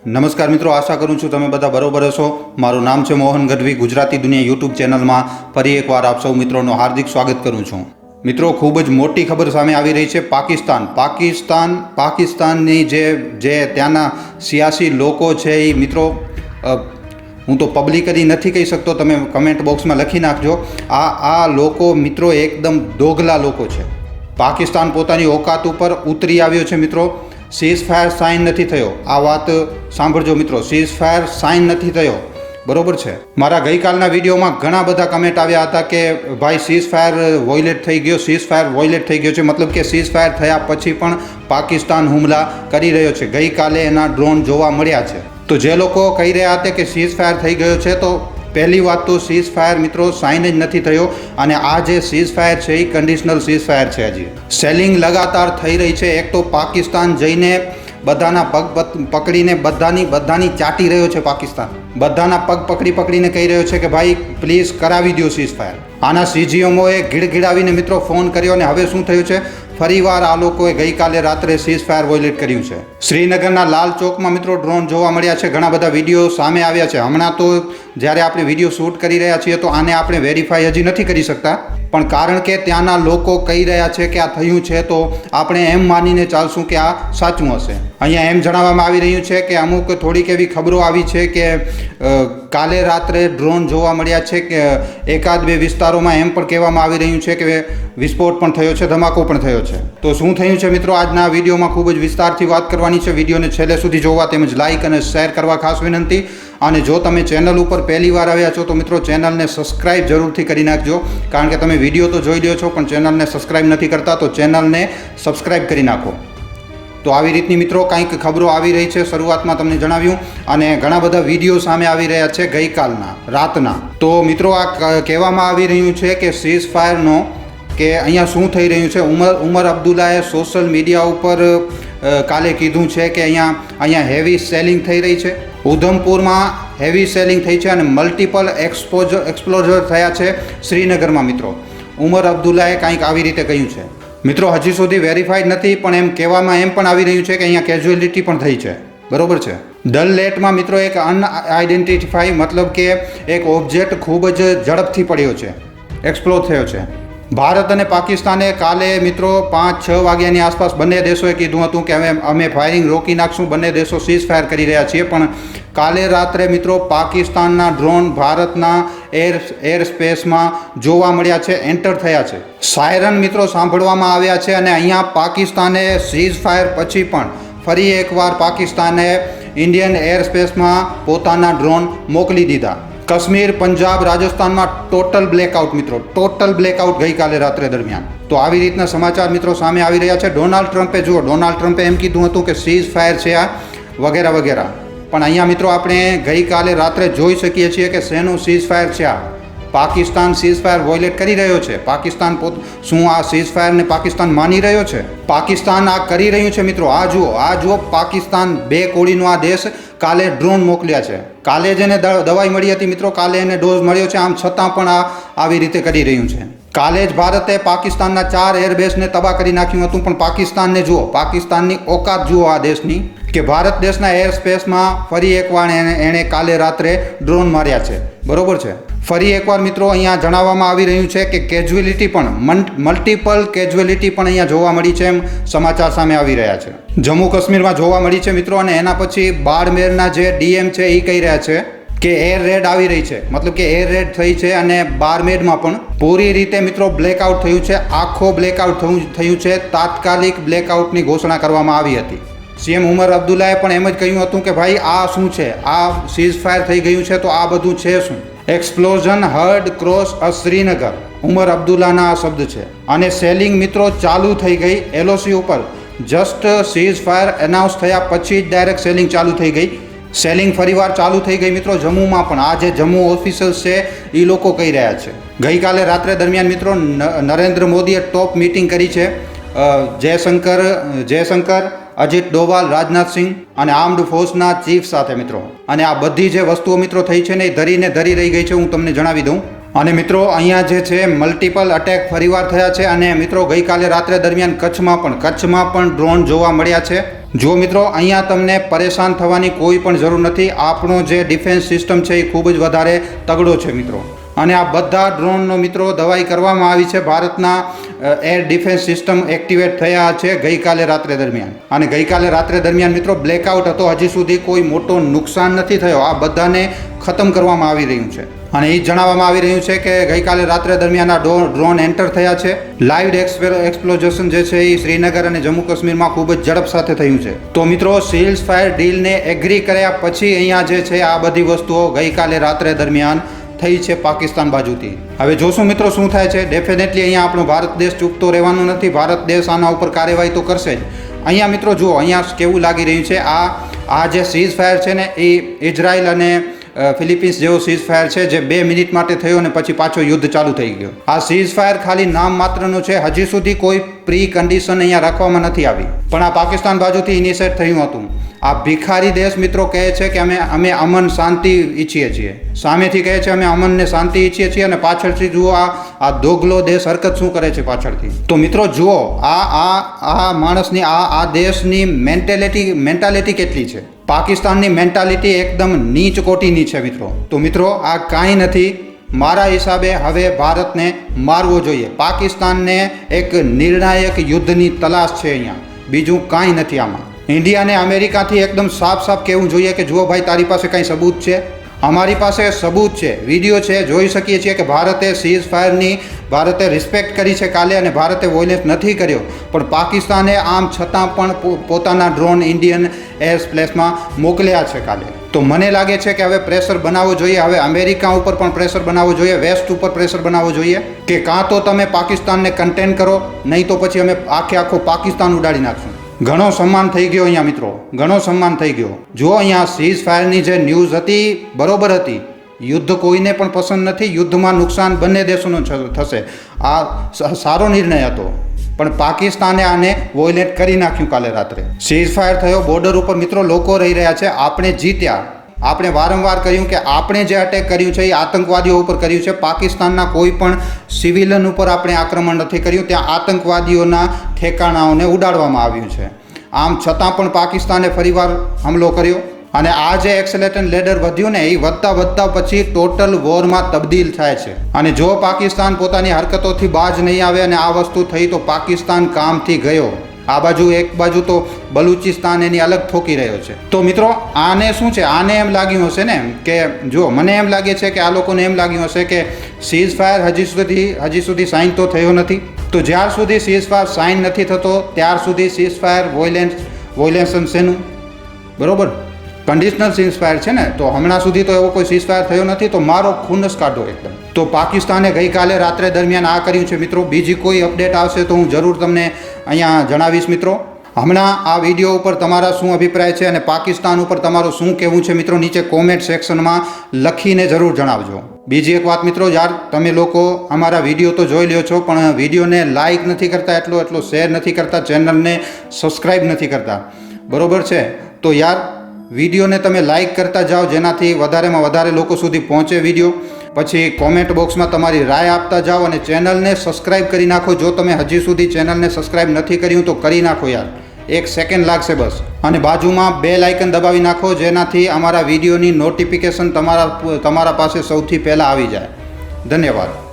નમસ્કાર મિત્રો, આશા કરું છું તમે બધા બરોબર હશો। મારું નામ છે મોહન ગઢવી। ગુજરાતી દુનિયા યુટ્યુબ ચેનલમાં ફરી એકવાર આપ સૌ મિત્રોનું હાર્દિક સ્વાગત કરું છું। મિત્રો, ખૂબ જ મોટી ખબર સામે આવી રહી છે। પાકિસ્તાનની જે ત્યાંના સિયાસી લોકો છે એ મિત્રો, હું તો પબ્લિકલી નથી કહી શકતો, તમે કમેન્ટ બોક્સમાં લખી નાખજો। આ લોકો મિત્રો એકદમ દોગલા લોકો છે। પાકિસ્તાન પોતાની ઓકાત ઉપર ઉતરી આવ્યો છે મિત્રો। સીઝ ફાયર સાઇન નથી થયો, આ વાત સાંભળજો મિત્રો। સીઝ ફાયર સાઇન નથી થયો, બરોબર છે। મારા ગઈકાલના વિડીયોમાં ઘણા બધા કમેન્ટ આવ્યા હતા કે ભાઈ સીઝ ફાયર વોયલેટ થઈ ગયો, સીઝ ફાયર વોયલેટ થઈ ગયો છે। મતલબ કે સીઝ ફાયર થયા પછી પણ પાકિસ્તાન હુમલા કરી રહ્યો છે। ગઈકાલે એના ડ્રોન જોવા મળ્યા છે। તો જે લોકો કહી રહ્યા હતા કે સીઝ ફાયર થઈ ગયો છે, તો પહેલી વાત તો સીઝ ફાયર મિત્રો સાઇન જ નથી થયો, અને આ જે સીઝ ફાયર છે એ કન્ડિશનલ સીઝ ફાયર છે। હજી સેલિંગ લગાતાર થઈ રહી છે। એક તો પાકિસ્તાન જઈને બધાના પગ પકડીને બધાની ચાટી રહ્યો છે। પાકિસ્તાન બધાના પગ પકડીને કહી રહ્યો છે કે ભાઈ પ્લીઝ કરાવી દો સીઝ ફાયર। આના સીજીએમઓએ ગીડગીડાવીને મિત્રો ફોન કર્યો, અને હવે શું થયું છે, ફરીવાર આ લોકોએ ગઈકાલે રાત્રે સીઝ ફાયર વોયલેટ કર્યું છે। શ્રીનગરના લાલ ચોકમાં મિત્રો ડ્રોન જોવા મળ્યા છે। ઘણા બધા વિડીયો સામે આવ્યા છે। હમણાં તો જ્યારે આપણે વિડીયો શૂટ કરી રહ્યા છીએ તો આને આપણે વેરીફાઈ હજી નથી કરી શકતા, પણ કારણ કે ત્યાંના લોકો કહી રહ્યા છે કે આ થયું છે, તો આપણે એમ માનીને ચાલશું કે આ સાચું હશે। અહીંયા એમ જણાવવામાં આવી રહ્યું છે કે અમુક થોડીક એવી ખબરો આવી છે કે કાલે રાત્રે ડ્રોન જોવા મળ્યા છે, કે એકાદ બે વિસ્તારોમાં એમ પણ કહેવામાં આવી રહ્યું છે કે વિસ્ફોટ પણ થયો છે, ધમાકો પણ થયો છે। તો શું થયું છે મિત્રો, આજના વિડીયોમાં ખૂબ જ વિસ્તારથી વાત કરવાની છે। વિડીયોને છેલ્લે સુધી જોવા તેમજ લાઇક અને શેર કરવા ખાસ વિનંતી। અને જો તમે ચેનલ ઉપર પહેલી વાર આવ્યા છો તો મિત્રો ચેનલને સબસ્ક્રાઇબ જરૂરથી કરી નાખજો, કારણ કે તમે વિડીયો તો જોઈ લ્યો છો પણ ચેનલને સબસ્ક્રાઇબ નથી કરતા, તો ચેનલને સબસ્ક્રાઇબ કરી નાખો। તો આવી રીતની મિત્રો કંઈક ખબરો આવી રહી છે, શરૂઆતમાં તમને જણાવ્યું, અને ઘણા બધા વિડીયો સામે આવી રહ્યા છે ગઈકાલના રાતના। તો મિત્રો આ કહેવામાં આવી રહ્યું છે કે સીઝ ફાયરનો કે અહીંયા શું થઈ રહ્યું છે, ઉમર અબ્દુલ્લાએ સોશિયલ મીડિયા ઉપર કાલે કીધું છે કે અહીંયા હેવી સેલિંગ થઈ રહી છે। ઉધમપુરમાં હેવી સેલિંગ થઈ છે અને મલ્ટિપલ એક્સપ્લોઝર થયા છે શ્રીનગરમાં મિત્રો। ઉમર અબ્દુલ્લાએ કંઈક આવી રીતે કહ્યું છે મિત્રો। હજી સુધી વેરીફાઈડ નથી, પણ એમ કહેવામાં એમ પણ આવી રહ્યું છે કે અહીંયા કેઝ્યુઅલિટી પણ થઈ છે, બરોબર છે। ડલ લેકમાં મિત્રો એક અનઆઇડેન્ટિફાઈ મતલબ કે એક ઓબ્જેક્ટ ખૂબ જ ઝડપથી પડ્યો છે, એક્સપ્લોર થયો છે। ભારત અને પાકિસ્તાને કાલે મિત્રો 5-6 વાગ્યાની આસપાસ બંને દેશોએ કીધું હતું કે અમે ફાયરિંગ રોકી નાખશું, બંને દેશો સીઝ ફાયર કરી રહ્યા છીએ, પણ કાલે રાત્રે મિત્રો પાકિસ્તાનના ડ્રોન ભારતના એર સ્પેસમાં જોવા મળ્યા છે, એન્ટર થયા છે। સાયરન મિત્રો સાંભળવામાં આવ્યા છે, અને અહીંયા પાકિસ્તાને સીઝ ફાયર પછી પણ ફરી એકવાર પાકિસ્તાને ઇન્ડિયન એર સ્પેસમાં પોતાના ડ્રોન મોકલી દીધા। કાશ્મીર, પંજાબ, રાજસ્થાનમાં ટોટલ બ્લેકઆઉટ મિત્રો, ટોટલ બ્લેકઆઉટ ગઈકાલે રાત્રે દરમિયાન। તો આવી રીતના સમાચાર મિત્રો સામે આવી રહ્યા છે। ડોનાલ્ડ ટ્રમ્પે એમ કીધું હતું કે સીઝ ફાયર છે આ વગેરે વગેરે, પણ અહીંયા મિત્રો આપણે ગઈકાલે રાત્રે જોઈ શકીએ છીએ કે શેનું સીઝ ફાયર છે આ। પાકિસ્તાન સીઝ ફાયર વોયલેટ કરી રહ્યો છે। પાકિસ્તાન શું આ સીઝ ફાયરને પાકિસ્તાન માની રહ્યો છે? પાકિસ્તાન આ કરી રહ્યું છે મિત્રો। આ જુઓ પાકિસ્તાન, બે કોળીનો આ દેશ કાલે ડ્રોન મોકલ્યા છે। કાલે જ એને દવાઈ મળી હતી મિત્રો, કાલે એને ડોઝ મળ્યો છે, આમ છતાં પણ આ આવી રીતે કરી રહ્યું છે। કાલે જ ભારતે પાકિસ્તાનના 4 એરબેઝને તબાહ કરી નાખ્યું હતું, પણ પાકિસ્તાનને જુઓ, પાકિસ્તાનની ઓકાત જુઓ આ દેશની, કે ભારત દેશના એર સ્પેસમાં ફરી એકવાર એણે કાલે રાત્રે ડ્રોન માર્યા છે, બરોબર છે। ફરી એકવાર મિત્રો અહીંયા જણાવવામાં આવી રહ્યું છે કે કેઝ્યુઅલિટી પણ મલ્ટિપલ કેઝ્યુઅલિટી પણ અહીંયા જોવા મળી છે, એમ સમાચાર સામે આવી રહ્યા છે। જમ્મુ કાશ્મીરમાં જોવા મળી છે મિત્રો, અને એના પછી બાડમેરના જે ડીએમ છે એ કહી રહ્યા છે કે એર રેડ આવી રહી છે, મતલબ કે એર રેડ થઈ છે, અને બારમેડમાં પણ પૂરી રીતે મિત્રો બ્લેકઆઉટ થયું છે, આખો બ્લેકઆઉટ થયું છે। તાત્કાલિક બ્લેકઆઉટની ઘોષણા કરવામાં આવી હતી। સીએમ ઉમર અબ્દુલ્લાએ પણ એમ જ કહ્યું હતું કે ભાઈ આ શું છે, આ સીઝ ફાયર થઈ ગયું છે, તો આ બધું છે શું? એક્સપ્લોઝન હર્ડ ક્રોસ અ શ્રીનગર, ઉમર અબ્દુલ્લાના આ શબ્દ છે। અને સેલિંગ મિત્રો ચાલુ થઈ ગઈ એલઓસી ઉપર, જસ્ટ સીઝ ફાયર એનાઉન્સ થયા પછી જ ડાયરેક્ટ સેલિંગ ચાલુ થઈ ગઈ। સેલિંગ ફરીવાર ચાલુ થઈ ગઈ મિત્રો જમ્મુમાં પણ। આ જે જમ્મુ ઓફિશિયલ્સ છે એ લોકો કહી રહ્યા છે। ગઈકાલે રાત્રે દરમિયાન મિત્રો નરેન્દ્ર મોદીએ ટોપ મીટિંગ કરી છે જયશંકર, અજીત ડોભાલ, રાજનાથ સિંહ અને આર્મ્ડ ફોર્સના ચીફ સાથે મિત્રો। અને આ બધી જે વસ્તુઓ મિત્રો થઈ છે ને એ ધરી રહી ગઈ છે, હું તમને જણાવી દઉં। અને મિત્રો અહીંયા જે છે મલ્ટિપલ અટેક ફરીવાર થયા છે, અને મિત્રો ગઈકાલે રાત્રે દરમિયાન કચ્છમાં પણ ડ્રોન જોવા મળ્યા છે। જો મિત્રો અહીંયા તમને પરેશાન થવાની કોઈ પણ જરૂર નથી. આપણો જે ડિફેન્સ સિસ્ટમ છે એ ખૂબ જ વધારે તગડો છે મિત્રો. અને આ બધા ડ્રોનનો મિત્રો દવાઈ કરવામાં આવી છે. ભારતના એર ડિફેન્સ સિસ્ટમ એક્ટિવેટ થયા છે ગઈકાલે રાત્રે દરમિયાન. અને ગઈકાલે રાત્રે દરમિયાન મિત્રો બ્લેકઆઉટ હતો. હજી સુધી કોઈ મોટો નુકસાન નથી થયો. આ બધાને ખતમ કરવામાં આવી રહ્યું છે. અને એ જણાવવામાં આવી રહ્યું છે કે ગઈકાલે રાત્રે દરમિયાન આ ડ્રોન એન્ટર થયા છે. લાઇવ એક્સપ્લોઝન જે છે એ શ્રીનગર અને જમ્મુ કાશ્મીરમાં ખૂબ જ ઝડપ સાથે થયું છે. તો મિત્રો સીઝ ફાયર ડીલને એગ્રી કર્યા પછી અહીંયા જે છે આ બધી વસ્તુઓ ગઈકાલે રાત્રે દરમિયાન થઈ છે પાકિસ્તાન બાજુથી. હવે જોશું મિત્રો શું થાય છે. ડેફિનેટલી અહીંયા આપણો ભારત દેશ ચૂકતો રહેવાનો નથી. ભારત દેશ આના ઉપર કાર્યવાહી તો કરશે જ. અહીંયા મિત્રો જુઓ, અહીંયા કેવું લાગી રહ્યું છે. આ જે સીઝ ફાયર છે ને એ ઇઝરાયલ અને ફિલિપિન્સ જેવો સીઝ ફાયર છે જે 2 મિનિટ માટે થયો અને પછી પાછો યુદ્ધ ચાલુ થઈ ગયો. આ સીઝ ફાયર ખાલી નામ માત્રનો છે. હજી સુધી કોઈ પ્રી કન્ડિશન અહીંયા રાખવામાં નથી આવી, પણ આ પાકિસ્તાન બાજુથી ઇનિશિએટ થયું હતું. આ ભિખારી દેશ મિત્રો કહે છે કે અમે અમન શાંતિ ઈચ્છીએ છીએ. સામેથી કહે છે અમે અમન ને શાંતિ ઈચ્છીએ છીએ, અને પાછળથી જુઓ આ દોગલો દેશ હરકત શું કરે છે પાછળથી. તો મિત્રો જુઓ આ માણસની આ દેશની મેન્ટાલિટી કેટલી છે. પાકિસ્તાનની મેન્ટાલિટી એકદમ નીચ કોટીની છે મિત્રો. તો મિત્રો આ કાંઈ નથી. મારા હિસાબે હવે ભારતને મારવો જોઈએ. પાકિસ્તાનને એક નિર્ણાયક યુદ્ધની તલાશ છે અહીંયા, બીજું કાંઈ નથી આમાં. ઇન્ડિયાને અમેરિકાથી એકદમ સાફ કહેવું જોઈએ કે જુઓ ભાઈ, તારી પાસે કાંઈ સબૂત છે? અમારી પાસે સબૂત છે, વિડીયો છે, જોઈ શકીએ છીએ કે ભારતે સીઝ ફાયરની રિસ્પેક્ટ કરી છે કાલે, અને ભારતે વોયલેન્સ નથી કર્યો. પણ પાકિસ્તાને આમ છતાં પણ પોતાના ડ્રોન ઇન્ડિયન એર સ્પેસમાં મોકલ્યા છે કાલે. તો મને લાગે છે કે હવે પ્રેશર બનાવવો જોઈએ. હવે અમેરિકા ઉપર પણ પ્રેશર બનાવવો જોઈએ, વેસ્ટ ઉપર પ્રેશર બનાવવો જોઈએ કે કાં તો તમે પાકિસ્તાનને કન્ટેન કરો, નહીં તો પછી અમે આખો પાકિસ્તાન ઉડાડી નાખશું. ઘણો સન્માન થઈ ગયો અહીંયા મિત્રો, ઘણો સન્માન થઈ ગયો. જો અહીંયા સીઝ ફાયરની જે ન્યૂઝ હતી બરોબર હતી. યુદ્ધ કોઈને પણ પસંદ નથી. યુદ્ધમાં નુકસાન બંને દેશોનું થશે. આ સારો નિર્ણય હતો, પણ પાકિસ્તાને આને વોયલેટ કરી નાખ્યું કાલે રાત્રે. સીઝ ફાયર થયો, બોર્ડર ઉપર મિત્રો લોકો રહી રહ્યા છે. આપણે જીત્યા. આપણે વારંવાર કહ્યું કે આપણે જે અટેક કર્યું છે એ આતંકવાદીઓ ઉપર કર્યું છે. પાકિસ્તાનના કોઈ પણ સિવિલિયન ઉપર આપણે આક્રમણ નથી કર્યું. ત્યાં આતંકવાદીઓના ઠેકાણાઓને ઉડાડવામાં આવ્યું છે. આમ છતાં પણ પાકિસ્તાને ફરીવાર હુમલો કર્યો, અને આ જે એક્સેલેશન લેડર વધ્યું ને એ વધતા પછી ટોટલ વોરમાં તબદીલ થાય છે. અને જો પાકિસ્તાન પોતાની હરકતોથી બાજ નહીં આવે અને આ વસ્તુ થઈ તો પાકિસ્તાન કામથી ગયો. એક બાજુ તો બલુચિસ્તાન એની અલગ ઠોકી રહ્યો છે. તો મિત્રો આને શું છે, આને એમ લાગ્યું હશે ને કે જો મને એમ લાગે છે કે આ લોકોને એમ લાગ્યું હશે કે સીઝ ફાયર હજી સુધી સાઇન તો થયો નથી. તો જ્યાર સુધી સીઝ ફાયર સાઇન નથી થતો ત્યાર સુધી સીઝ ફાયર વોયલેન્સ શેનું? બરોબર, કન્ડિશનલ સીઝ ફાયર છે ને. તો હમણાં સુધી તો એવો કોઈ સીઝ ફાયર થયો નથી. તો મારો ખૂનસ કાઢો એકદમ. તો પાકિસ્તાને ગઈકાલે રાત્રે દરમિયાન આ કર્યું છે મિત્રો. બીજી કોઈ અપડેટ આવશે તો હું જરૂર તમને અહીંયા જણાવીશ મિત્રો. હમણાં આ વિડીયો ઉપર તમારા શું અભિપ્રાય છે અને પાકિસ્તાન ઉપર તમારું શું કહેવું છે મિત્રો, નીચે કોમેન્ટ સેક્શનમાં લખીને જરૂર જણાવજો. બીજી એક વાત મિત્રો, યાર તમે લોકો અમારા વિડીયો તો જોઈ લ્યો છો, પણ વિડીયોને લાઇક નથી કરતા, એટલો શેર નથી કરતા, ચેનલને સબસ્ક્રાઈબ નથી કરતા. બરોબર છે? તો યાર વિડીયોને તમે લાઇક કરતા જાઓ, જેનાથી વધારેમાં વધારે લોકો સુધી પહોંચે વિડીયો. પછી કોમેન્ટ બોક્સમાં તમારી રાય આપતા જાઓ, અને ચેનલને સબસ્ક્રાઈબ કરી નાખો. જો તમે હજી સુધી ચેનલને સબસ્ક્રાઈબ નથી કર્યું તો કરી નાખો યાર, 1 સેકન્ડ લાગશે બસ. અને બાજુમાં બેલ આઇકન દબાવી નાખો, જેનાથી અમારા વિડીયોની નોટિફિકેશન તમારા પાસે સૌથી પહેલાં આવી જાય. ધન્યવાદ.